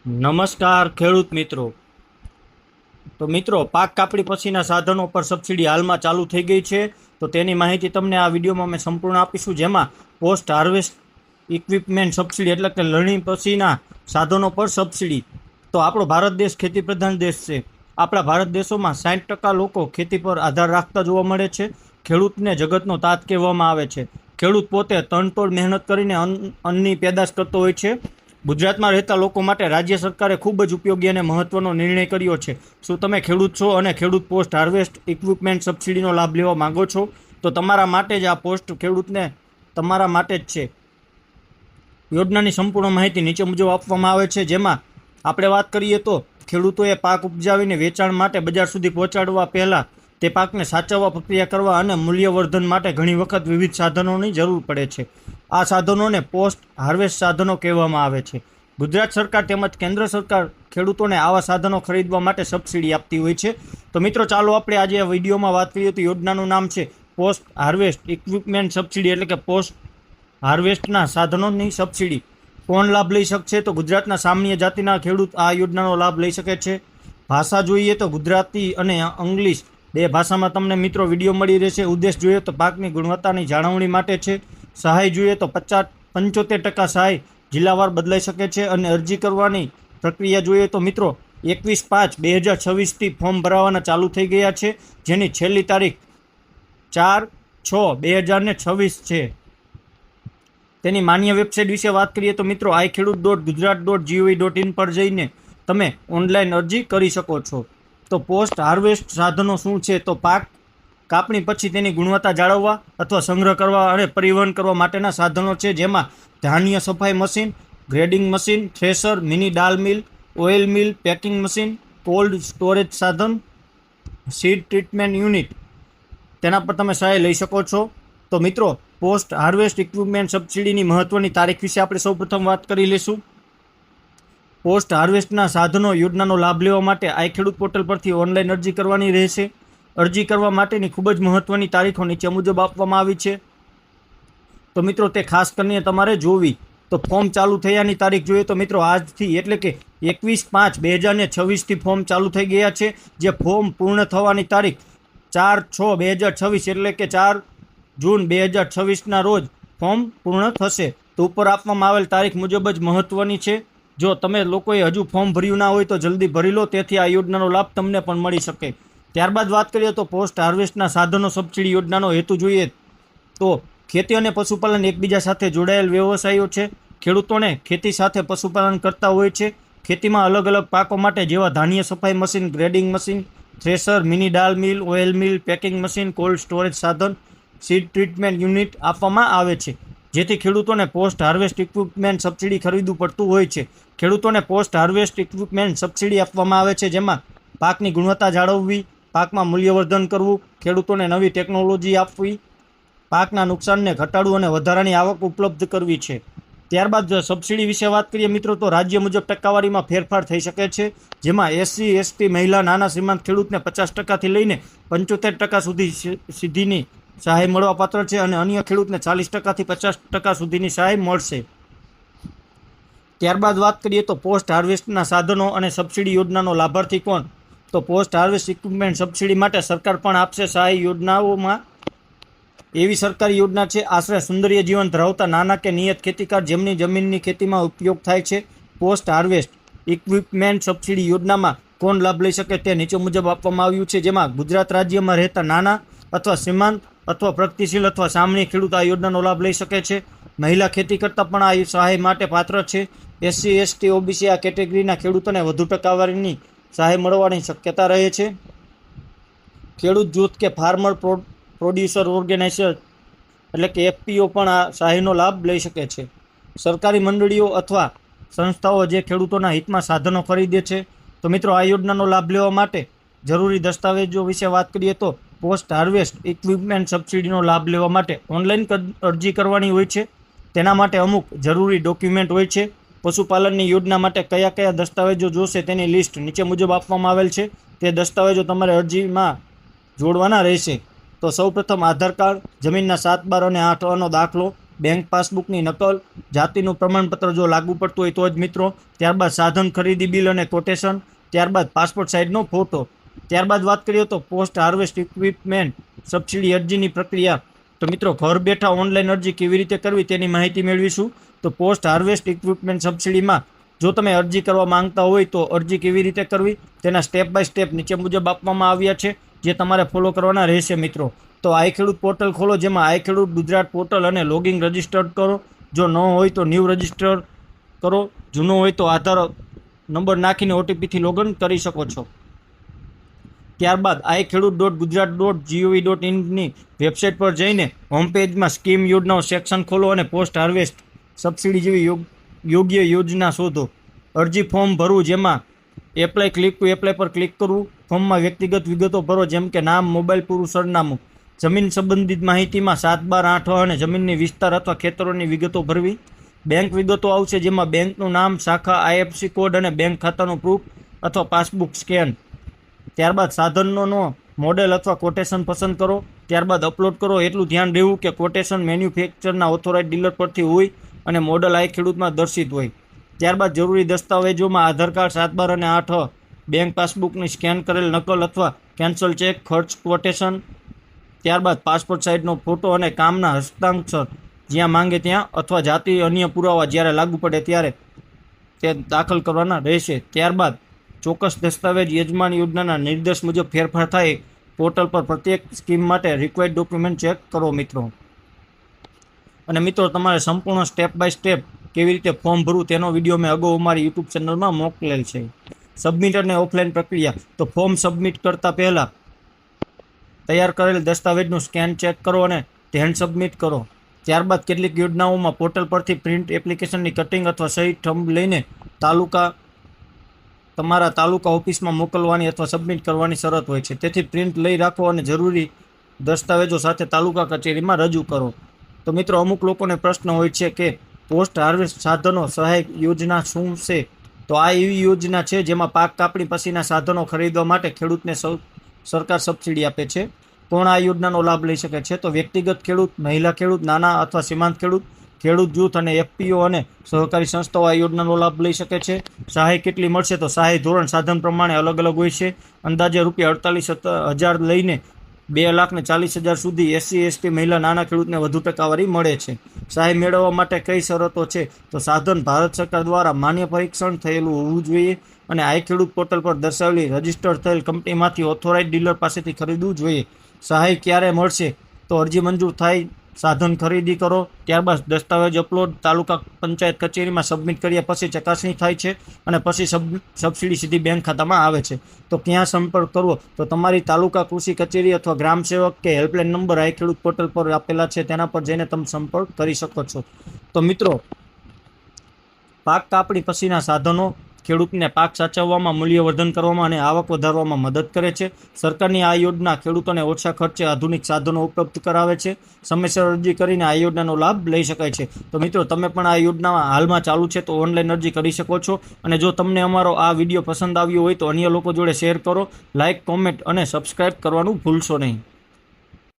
નમસ્કાર ખેડૂત મિત્રો. તો મિત્રો, પાક કાપણી પછીના સાધનો પર સબસિડી હાલમાં ચાલુ થઈ ગઈ છે. તો તેની માહિતી તમને આ વિડીયોમાં અમે સંપૂર્ણ આપીશું, જેમાં પોસ્ટ હાર્વેસ્ટ ઇક્વિપમેન્ટ સબસિડી એટલે કે લણણી પછીના સાધનો પર સબસિડી. તો આપણો ભારત દેશ ખેતી પ્રધાન દેશ છે. આપણા ભારત દેશોમાં 60% લોકો ખેતી પર આધાર રાખતા જોવા મળે છે. ખેડૂતને જગતનો તાત કહેવામાં આવે છે. ખેડૂત પોતે તનતોડ મહેનત કરીને અન્નની પેદાશ કરતો હોય છે. ગુજરાતમાં રહેતા લોકો માટે રાજ્ય સરકારે ખૂબ જ ઉપયોગી અને મહત્વનો નિર્ણય કર્યો છે. શું તમે ખેડૂત છો અને ખેડૂત પોસ્ટ હાર્વેસ્ટ ઇક્વિપમેન્ટ સબસિડીનો લાભ લેવા માંગો છો? તો તમારા માટે જ આ પોસ્ટ ખેડૂતને તમારા માટે જ છે. યોજનાની સંપૂર્ણ માહિતી નીચે મુજબ આપવામાં આવે છે, જેમાં આપણે વાત કરીએ તો ખેડૂતોએ પાક ઉપજાવીને વેચાણ માટે બજાર સુધી પહોંચાડવા પહેલાં તે પાકને સાચવવા, પ્રક્રિયા કરવા અને મૂલ્યવર્ધન માટે ઘણી વખત વિવિધ સાધનોની જરૂર પડે છે. આ સાધનોને પોસ્ટ હાર્વેસ્ટ સાધનો કહેવામાં આવે છે. ગુજરાત સરકાર તેમજ કેન્દ્ર સરકાર ખેડૂતોને આવા સાધનો ખરીદવા માટે સબસિડી આપતી હોય છે. તો મિત્રો, ચાલો આપણે આજે આ વિડીયોમાં વાત કરીએ તો યોજનાનું નામ છે પોસ્ટ હાર્વેસ્ટ ઇક્વિપમેન્ટ સબસિડી એટલે કે પોસ્ટ હાર્વેસ્ટના સાધનોની સબસિડી. કોણ લાભ લઈ શકશે? તો ગુજરાતના સામાન્ય જાતિના ખેડૂત આ યોજનાનો લાભ લઈ શકે છે. ભાષા જોઈએ તો ગુજરાતી અને ઇંગ્લિશ બે ભાષામાં તમને મિત્રો વિડીયો મળી રહેશે. ઉદ્દેશ જોઈએ તો પાકની ગુણવત્તાની જાળવણી માટે છે. સહાય જોઈએ તો 75% સહાય જિલ્લાવાર બદલાઈ શકે છે. અને અરજી કરવાની પ્રક્રિયા જોઈએ તો મિત્રો 21/5/2026થી ફોર્મ ભરાવાના ચાલુ થઈ ગયા છે, જેની છેલ્લી તારીખ 4/6/2026 છે. તેની માન્ય વેબસાઇટ વિશે વાત કરીએ તો મિત્રો iKhedoot.gujarat.gov.in પર જઈને તમે ઓનલાઈન અરજી કરી શકો છો. તો પોસ્ટ હાર્વેસ્ટ સાધનો શું છે? તો પાક કાપણી પછી તેની ગુણવત્તા જાળવવા અથવા સંગ્રહ કરવા અને પરિવહન કરવા માટેના સાધનો છે, જેમાં ધાન્ય સફાઈ machine, grading machine, thresher, mini દાલ mill, oil mill, packing machine, cold storage સાધન, સીડ ટ્રીટમેન્ટ યુનિટ, તેના પર તમે સહાય લઈ શકો છો. તો મિત્રો, પોસ્ટ હાર્વેસ્ટ ઇક્વિપમેન્ટ સબસિડીની મહત્વની તારીખ વિશે આપણે સૌપ્રથમ વાત કરી લઈશું. પોસ્ટ હાર્વેસ્ટના સાધનો યોજનાનો લાભ લેવા માટે iKhedoot પોર્ટલ પરથી ઓનલાઈન અરજી કરવાની રહેશે. અરજી કરવા માટેની ખૂબ જ મહત્વની તારીખો નીચે મુજબ આપવામાં આવી છે. તો મિત્રો, તે ખાસ કરીને તમારે જોવી. તો ફોર્મ ચાલુ થયાની તારીખ જોઈએ તો મિત્રો આજથી એટલે કે 21/5/2026થી ફોર્મ ચાલુ થઈ ગયા છે. જે ફોર્મ પૂર્ણ થવાની તારીખ 4/6/2026 એટલે કે 4 જૂન 2026ના રોજ ફોર્મ પૂર્ણ થશે. તો ઉપર આપવામાં આવેલ તારીખ મુજબ જ મહત્વની છે. જો તમે લોકોએ હજુ ફોર્મ ભર્યું ના હોય તો જલ્દી ભરી લો, તેથી આ યોજનાનો લાભ તમને પણ મળી શકે. ત્યારબાદ વાત કરીએ તો પોસ્ટ હાર્વેસ્ટના સાધનો સબસિડી યોજનાનો હેતુ જોઈએ તો ખેતી અને પશુપાલન એકબીજા સાથે જોડાયેલ વ્યવસાયો છે. ખેડૂતોને ખેતી સાથે પશુપાલન કરતા હોય છે. ખેતીમાં અલગ અલગ પાકો માટે જેવા ધાન્ય સફાઈ machine, grading machine, thresher, mini દાલ mill, oil mill, packing machine, cold storage સાધન, સીડ ટ્રીટમેન્ટ યુનિટ આપવામાં આવે છે, જેથી ખેડૂતોને પોસ્ટ હાર્વેસ્ટ ઇક્વિપમેન્ટ સબસિડી ખરીદવું પડતું હોય છે. ખેડૂતોને પોસ્ટ હાર્વેસ્ટ ઇક્વિપમેન્ટ સબસિડી આપવામાં આવે છે, જેમાં પાકની ગુણવત્તા જાળવવી, પાકમાં મૂલ્યવર્ધન કરવું, ખેડૂતોને નવી ટેકનોલોજી આપવી, પાકના નુકસાનને ઘટાડવું અને વધારાની આવક ઉપલબ્ધ કરવી છે. ત્યારબાદ સબસિડી વિશે વાત કરીએ મિત્રો તો રાજ્ય મુજબ ટકાવારીમાં ફેરફાર થઈ શકે છે, જેમાં SC, ST, મહિલા, નાના સીમાંત ખેડૂતને 50%થી લઈને 75% સુધીની સહાય મળવાપાત્ર છે અને અન્ય ખેડૂતને 40%થી 50% સુધીની સહાય મળશે. ત્યારબાદ વાત કરીએ તો પોસ્ટ હાર્વેસ્ટના સાધનો અને સબસિડી યોજનાનો લાભાર્થી કોણ? તો પોસ્ટ હાર્વેસ્ટ ઇક્વિપમેન્ટ સબસિડી માટે સરકાર પણ આપશે સહાય. યોજનાઓમાં એવી સરકારી યોજના છે આશરે સુંદરીય જીવન ધરાવતા નાના કે નિયત ખેતીકાર જેમની જમીનની ખેતીમાં ઉપયોગ થાય છે. પોસ્ટ હાર્વેસ્ટ ઇક્વિપમેન્ટ સબસિડી યોજનામાં કોણ લાભ લઈ શકે તે નીચે મુજબ આપવામાં આવ્યું છે, જેમાં ગુજરાત રાજ્યમાં રહેતા નાના અથવા સીમાંત અથવા પ્રગતિશીલ અથવા સામાન્ય ખેડૂત આ યોજનાનો લાભ લઈ શકે છે. મહિલા ખેતી કરતા પણ આ સહાય માટે પાત્ર છે. SC, ST, OBC આ કેટેગરીના ખેડૂતોને વધુ ટકાવારીની સહાય મળવાની શક્યતા રહે છે. ખેડૂત જૂથ કે ફાર્મર પ્રોડ્યુસર ઓર્ગેનાઇઝેશન એટલે કે FPO પણ આ સહાયનો લાભ લઈ શકે છે. સરકારી મંડળીઓ અથવા સંસ્થાઓ જે ખેડૂતોના હિતમાં સાધનો ખરીદે છે. તો મિત્રો, આ યોજનાનો લાભ લેવા માટે જરૂરી દસ્તાવેજો વિશે વાત કરીએ તો પોસ્ટ હાર્વેસ્ટ ઇક્વિપમેન્ટ સબસિડીનો લાભ લેવા માટે ઓનલાઈન અરજી કરવાની હોય છે. તેના માટે અમુક જરૂરી ડોક્યુમેન્ટ હોય છે. પશુપાલનની યોજના માટે કયા કયા દસ્તાવેજો જોશે તેની લિસ્ટ નીચે મુજબ આપવામાં આવેલ છે. તે દસ્તાવેજો તમારે અરજીમાં જોડવાના રહેશે. તો સૌપ્રથમ આધાર કાર્ડ, જમીનના 7/12 અને 8 દાખલો, બેંક પાસબુકની નકલ, જાતિનું પ્રમાણપત્ર જો લાગુ પડતું હોય તો જ મિત્રો, ત્યારબાદ સાધન ખરીદી બિલ અને કોટેશન, ત્યારબાદ પાસપોર્ટ સાઇઝનો ફોટો. ત્યારબાદ વાત કરીએ તો પોસ્ટ હાર્વેસ્ટ ઇક્વિપમેન્ટ સબસિડી અરજીની પ્રક્રિયા. તો મિત્રો, ઘર બેઠા ઓનલાઈન અરજી કેવી રીતે કરવી તેની માહિતી મેળવીશું. તો પોસ્ટ હાર્વેસ્ટ ઇક્વિપમેન્ટ સબસિડીમાં જો તમે અરજી કરવા માંગતા હોય તો અરજી કેવી રીતે કરવી તેના સ્ટેપ બાય સ્ટેપ નીચે મુજબ આપવામાં આવ્યા છે, જે તમારે ફોલો કરવાના રહેશે મિત્રો. તો આઈ ખેડૂત પોર્ટલ ખોલો, જેમાં આઈ ખેડૂત ગુજરાત પોર્ટલ અને લોગિન રજિસ્ટર્ડ કરો. જો ન હોય તો ન્યૂ રજિસ્ટર કરો, જૂનો હોય તો આધાર નંબર નાખીને ઓટીપીથી લોગિન કરી શકો છો. ત્યારબાદ આઈ ખેડૂત .ગુજરાત.gov.inની વેબસાઇટ પર જઈને હોમ પેજમાં સ્કીમ યોજનાઓ સેક્શન ખોલો અને પોસ્ટ હાર્વેસ્ટ સબસિડી જેવી યોગ્ય યોજના શોધો. અરજી ફોર્મ ભરવું, જેમાં એપ્લાય ક્લિક ટુ એપ્લાય પર ક્લિક કરવું. ફોર્મમાં વ્યક્તિગત વિગતો ભરો, જેમ કે નામ, મોબાઈલ, પૂરું સરનામું. જમીન સંબંધિત માહિતીમાં 7/12/8 અને જમીનની વિસ્તાર અથવા ખેતરોની વિગતો ભરવી. બેંક વિગતો આવશે, જેમાં બેંકનું નામ, શાખા, આઈએફસી કોડ અને બેંક ખાતાનું પ્રૂફ અથવા પાસબુક સ્કેન. ત્યારબાદ સાધનનો મોડેલ અથવા કોટેશન પસંદ કરો. ત્યારબાદ અપલોડ કરો. એટલું ધ્યાન રહેવું કે કોટેશન મેન્યુફેક્ચરના ઓથોરાઇઝ ડીલર પરથી હોય અને મોડલ આઈ ખેડૂતમાં દર્શિત હોય. ત્યારબાદ જરૂરી દસ્તાવેજોમાં આધાર કાર્ડ 7/12 અને 8, બેંક પાસબુકની સ્કેન કરેલ નકલ અથવા કેન્સલ ચેક, ખર્ચ કોટેશન. ત્યારબાદ પાસપોર્ટ સાઇઝનો ફોટો અને કામના હસ્તાક્ષર જ્યાં માંગે ત્યાં, અથવા જાતિ અન્ય પુરાવા જ્યારે લાગુ પડે ત્યારે તે દાખલ કરવાના રહેશે. ત્યારબાદ ચોક્કસ દસ્તાવેજ યજમાન યોજનાના નિર્દેશ મુજબ ફેરફાર થાય પોર્ટલ પર પ્રત્યેક સ્કીમ માટે રિક્વાયર્ડ ડોક્યુમેન્ટ ચેક કરો મિત્રો. અને મિત્રો, તમારે સંપૂર્ણ સ્ટેપ બાય સ્ટેપ કેવી રીતે ફોર્મ ભરવું તેનો વિડીયો મેં અગાઉ અમારી યુટ્યુબ ચેનલમાં મોકલેલ છે. સબમિટ અને ઓફલાઈન પ્રક્રિયા. તો ફોર્મ સબમિટ કરતાં પહેલાં તૈયાર કરેલ દસ્તાવેજનું સ્કેન ચેક કરો અને હેન્ડ સબમિટ કરો. ત્યારબાદ કેટલીક યોજનાઓમાં પોર્ટલ પરથી પ્રિન્ટ એપ્લિકેશનની કટિંગ અથવા સહી થંબ લઈને તમારા તાલુકા ઓફિસમાં મોકલવાની અથવા સબમિટ કરવાની શરત હોય છે. તેથી પ્રિન્ટ લઈ રાખો અને જરૂરી દસ્તાવેજો સાથે તાલુકા કચેરીમાં રજૂ કરો. તો મિત્રો, અમુક લોકોને પ્રશ્ન હોય છે કે પોસ્ટ હાર્વેસ્ટ સાધનો સહાયક યોજના શું છે? તો આ એવી યોજના છે જેમાં પાક કાપણી પછીના સાધનો ખરીદવા માટે ખેડૂતને સરકાર સબસિડી આપે છે. કોણ આ યોજનાનો લાભ લઈ શકે છે? તો વ્યક્તિગત ખેડૂત, મહિલા ખેડૂત, નાના અથવા સીમાંત ખેડૂત, ખેડૂત જૂથ અને એફપીઓ અને સહકારી સંસ્થાઓ આ યોજનાનો લાભ લઈ શકે છે. સહાય કેટલી મળશે? તો સહાય ધોરણ સાધન પ્રમાણે અલગ અલગ હોય છે. અંદાજે ₹48,000 લઈને 2,40,000 સુધી SC/ST મહિલા નાના ખેડૂતને વધુ ટકાવારી મળે છે. સહાય મેળવવા માટે કઈ શરતો છે? તો સાધન ભારત સરકાર દ્વારા માન્ય પરીક્ષણ થયેલું હોવું જોઈએ અને આઈ ખેડૂત પોર્ટલ પર દર્શાવેલી રજિસ્ટર્ડ થયેલ કંપનીમાંથી ઓથોરાઇઝ ડીલર પાસેથી ખરીદવું જોઈએ. સહાય ક્યારે મળશે? તો અરજી મંજૂર થાય, સાધન ખરીદી કરો, ત્યારબાદ દસ્તાવેજ અપલોડ, તાલુકા પંચાયત કચેરીમાં સબમિટ કર્યા પછી ચકાસણી થાય છે અને પછી સબસિડી સીધી બેંક ખાતામાં આવે છે. તો ક્યાં સંપર્ક કરવો? તો તમારી તાલુકા કૃષિ કચેરી અથવા ગ્રામ સેવક કે હેલ્પલાઇન નંબર આઈ ખેડૂત પોર્ટલ પર આપેલા છે, તેના પર જઈને તમે સંપર્ક કરી શકો છો. તો મિત્રો, પાક કાપણી પછીના સાધનો ખેડૂતને પાક સાચવવામાં, મૂલ્યવર્ધન કરવામાં અને આવક વધારવામાં મદદ કરે છે. સરકારની આ યોજના ખેડૂતોને ઓછા ખર્ચે આધુનિક સાધનો ઉપલબ્ધ કરાવે છે. સમયસર અરજી કરીને આ યોજનાનો લાભ લઈ શકાય છે. તો મિત્રો, તમે પણ આ યોજના હાલમાં ચાલુ છે તો ઓનલાઈન અરજી કરી શકો છો. અને જો તમને અમારો આ વિડીયો પસંદ આવ્યો હોય તો અન્ય લોકો જોડે શેર કરો, લાઇક, કોમેન્ટ અને સબસ્ક્રાઇબ કરવાનું ભૂલશો નહીં.